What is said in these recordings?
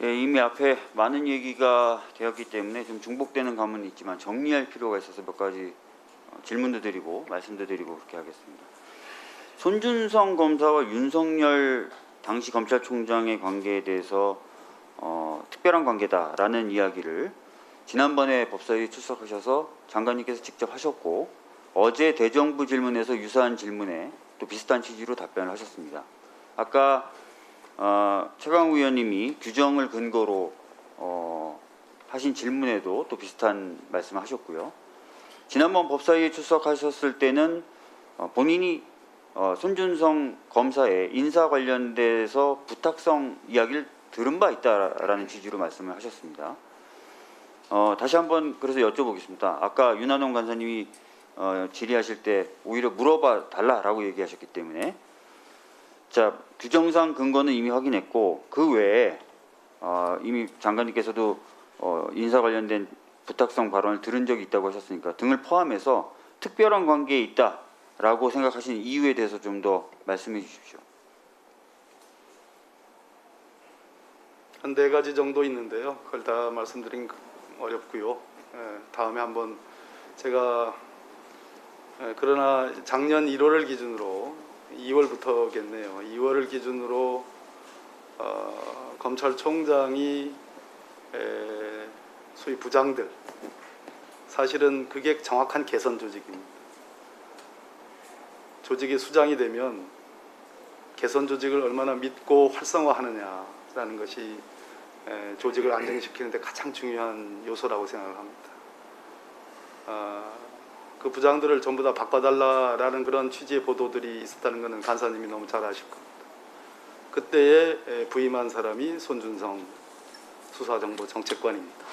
예, 이미 앞에 많은 얘기가 되었기 때문에 좀 중복되는 감은 있지만 정리할 필요가 있어서 몇 가지 질문도 드리고 말씀도 드리고 그렇게 하겠습니다. 손준성 검사와 윤석열 당시 검찰총장의 관계에 대해서 특별한 관계다라는 이야기를 지난번에 법사위에 출석하셔서 장관님께서 직접 하셨고 어제 대정부 질문에서 유사한 질문에 또 비슷한 취지로 답변을 하셨습니다. 아까 최강욱 의원님이 규정을 근거로 하신 질문에도 또 비슷한 말씀을 하셨고요. 지난번 법사위에 출석하셨을 때는 본인이 손준성 검사의 인사 관련돼서 부탁성 이야기를 들은 바 있다라는 취지로 말씀을 하셨습니다. 다시 한번 그래서 여쭤보겠습니다. 아까 윤한홍 간사님이 질의하실 때 오히려 물어봐 달라라고 얘기하셨기 때문에 자, 규정상 근거는 이미 확인했고 그 외에 이미 장관님께서도 인사 관련된 부탁성 발언을 들은 적이 있다고 하셨으니까 등을 포함해서 특별한 관계에 있다라고 생각하시는 이유에 대해서 좀 더 말씀해 주십시오. 한 4가지 정도 있는데요. 그걸 다 말씀드린 어렵고요. 다음에 한번 제가 그러나 작년 1월을 기준으로 2월부터겠네요. 2월을 기준으로 검찰총장이 소위 부장들 사실은 그게 정확한 개선 조직입니다. 조직이 수장이 되면 개선 조직을 얼마나 믿고 활성화하느냐라는 것이 조직을 안정시키는 데 가장 중요한 요소라고 생각을 합니다. 그 부장들을 전부 다 바꿔달라라는 그런 취지의 보도들이 있었다는 것은 간사님이 너무 잘 아실 겁니다. 그때에 부임한 사람이 손준성 수사정보정책관입니다.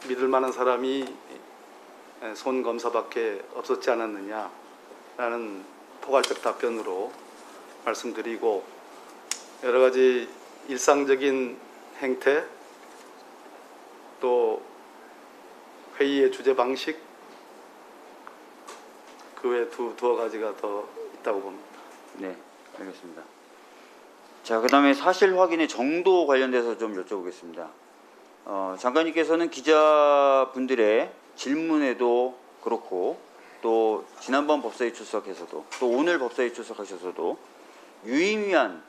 믿을 만한 사람이 손 검사밖에 없었지 않았느냐라는 포괄적 답변으로 말씀드리고 여러 가지 일상적인 행태 또 회의의 주제 방식 그 외에 두어 가지가 더 있다고 봅니다. 네, 알겠습니다. 자, 그다음에 사실 확인의 정도 관련돼서 좀 여쭤보겠습니다. 장관님께서는 기자분들의 질문에도 그렇고 또 지난번 법사위 출석에서도 또 오늘 법사위 출석하셔서도 유의미한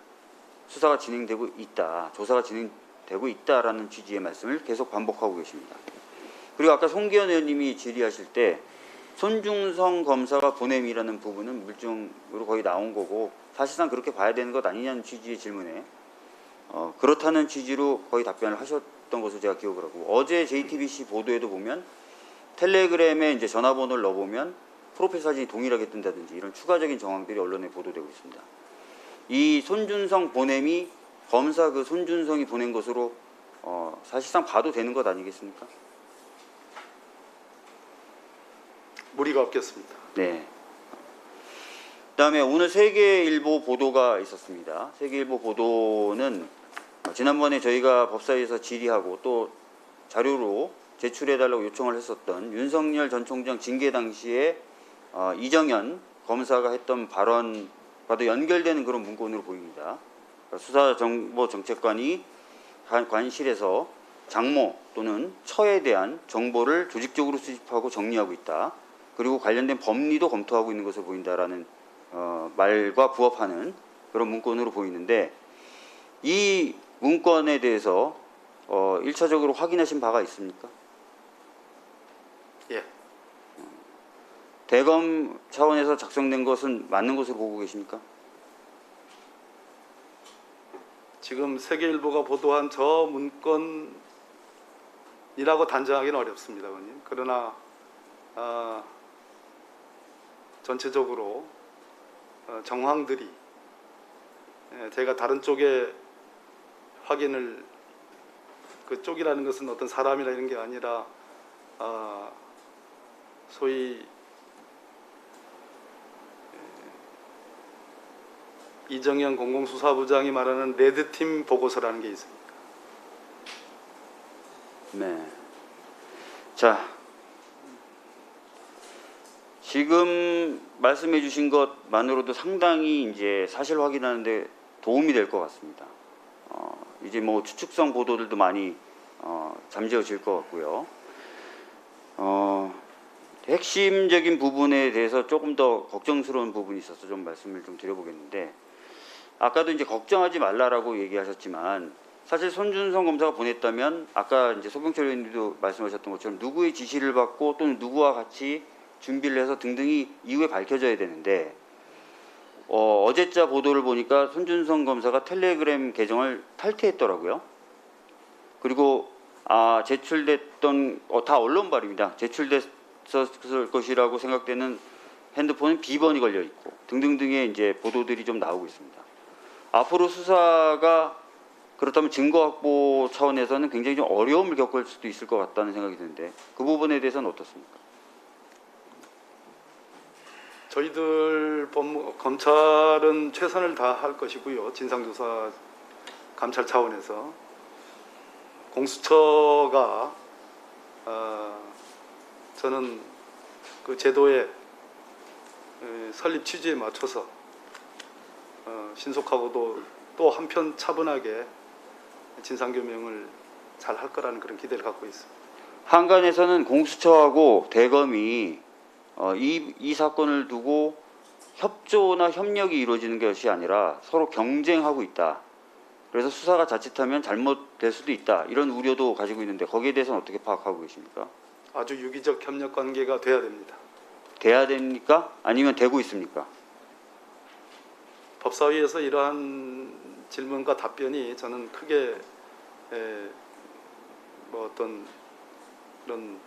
수사가 진행되고 있다, 조사가 진행되고 있다라는 취지의 말씀을 계속 반복하고 계십니다. 그리고 아까 송기현 의원님이 질의하실 때 손준성 검사가 보냄이라는 부분은 물증으로 거의 나온 거고 사실상 그렇게 봐야 되는 것 아니냐는 취지의 질문에 그렇다는 취지로 거의 답변을 하셨던 것으로 제가 기억을 하고 어제 JTBC 보도에도 보면 텔레그램에 이제 전화번호를 넣어보면 프로필 사진이 동일하게 뜬다든지 이런 추가적인 정황들이 언론에 보도되고 있습니다. 이 손준성 보냄이 검사 그 손준성이 보낸 것으로 사실상 봐도 되는 것 아니겠습니까? 무리가 없겠습니다. 네. 그다음에 오늘 세계일보 보도가 있었습니다. 세계일보 보도는 지난번에 저희가 법사위에서 질의하고 또 자료로 제출해달라고 요청을 했었던 윤석열 전 총장 징계 당시에 이정현 검사가 했던 발언과도 연결되는 그런 문건으로 보입니다. 수사정보정책관이 관실에서 장모 또는 처에 대한 정보를 조직적으로 수집하고 정리하고 있다. 그리고 관련된 법리도 검토하고 있는 것으로 보인다라는 말과 부합하는 그런 문건으로 보이는데 이 문건에 대해서 1차적으로 확인하신 바가 있습니까? 예. 대검 차원에서 작성된 것은 맞는 것으로 보고 계십니까? 지금 세계일보가 보도한 저 문건이라고 단정하기는 어렵습니다, 의원님. 그러나 전체적으로 정황들이 제가 다른 쪽에 확인을 그 쪽이라는 것은 어떤 사람이나 이런 게 아니라 소위 이정현 공공수사부장이 말하는 레드팀 보고서라는 게 있습니다. 네. 자, 지금 말씀해 주신 것만으로도 상당히 이제 사실 확인하는데 도움이 될 것 같습니다. 이제 뭐 추측성 보도들도 많이 잠재워질 것 같고요. 핵심적인 부분에 대해서 조금 더 걱정스러운 부분이 있어서 좀 말씀을 좀 드려보겠는데, 아까도 이제 걱정하지 말라라고 얘기하셨지만 사실 손준성 검사가 보냈다면 아까 이제 소병철 의원님도 말씀하셨던 것처럼 누구의 지시를 받고 또는 누구와 같이 준비를 해서 등등이 이후에 밝혀져야 되는데, 어제자 보도를 보니까 손준성 검사가 텔레그램 계정을 탈퇴했더라고요. 그리고 제출됐던 다 언론 발입니다. 제출됐을 것이라고 생각되는 핸드폰은 비번이 걸려 있고 등등등의 이제 보도들이 좀 나오고 있습니다. 앞으로 수사가 그렇다면 증거 확보 차원에서는 굉장히 좀 어려움을 겪을 수도 있을 것 같다는 생각이 드는데, 그 부분에 대해서는 어떻습니까? 저희들 검찰은 최선을 다할 것이고요. 진상조사 감찰 차원에서 공수처가 저는 그 제도의 설립 취지에 맞춰서 신속하고도 또 한편 차분하게 진상규명을 잘 할 거라는 그런 기대를 갖고 있습니다. 한간에서는 공수처하고 대검이 이 사건을 두고 협조나 협력이 이루어지는 것이 아니라 서로 경쟁하고 있다. 그래서 수사가 자칫하면 잘못될 수도 있다. 이런 우려도 가지고 있는데 거기에 대해서는 어떻게 파악하고 계십니까? 아주 유기적 협력 관계가 돼야 됩니다. 돼야 됩니까? 아니면 되고 있습니까? 법사위에서 이러한 질문과 답변이 저는 크게 뭐 어떤 그런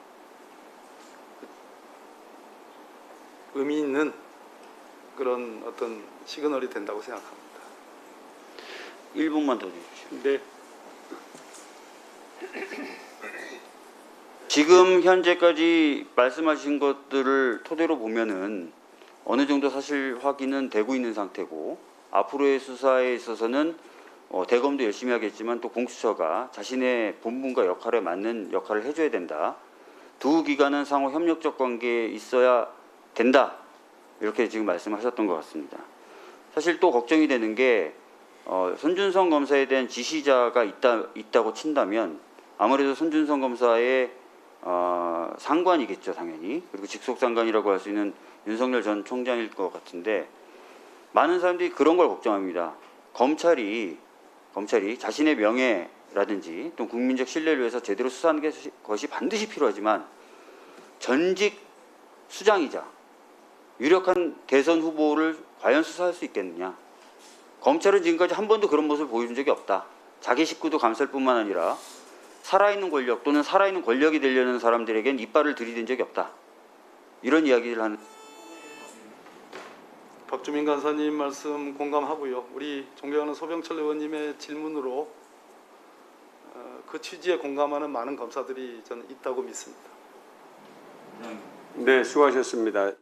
의미 있는 그런 어떤 시그널이 된다고 생각합니다. 1분만 더 주십시오. 네. 지금 현재까지 말씀하신 것들을 토대로 보면은 어느 정도 사실 확인은 되고 있는 상태고, 앞으로의 수사에 있어서는 대검도 열심히 하겠지만 또 공수처가 자신의 본분과 역할에 맞는 역할을 해줘야 된다. 두 기관은 상호 협력적 관계에 있어야 된다. 이렇게 지금 말씀하셨던 것 같습니다. 사실 또 걱정이 되는 게 손준성 검사에 대한 지시자가 있다고 친다면 아무래도 손준성 검사의 상관이겠죠, 당연히. 그리고 직속 상관이라고 할 수 있는 윤석열 전 총장일 것 같은데, 많은 사람들이 그런 걸 걱정합니다. 검찰이 자신의 명예라든지 또 국민적 신뢰를 위해서 제대로 수사하는 것이 반드시 필요하지만 전직 수장이자 유력한 대선 후보를 과연 수사할 수 있겠느냐. 검찰은 지금까지 한 번도 그런 모습을 보여준 적이 없다. 자기 식구도 감쌀 뿐만 아니라 살아있는 권력 또는 살아있는 권력이 되려는 사람들에겐 이빨을 들이댄 적이 없다. 이런 이야기를 하는. 박주민 간사님 말씀 공감하고요. 우리 존경하는 소병철 의원님의 질문으로 그 취지에 공감하는 많은 검사들이 저는 있다고 믿습니다. 네, 수고하셨습니다.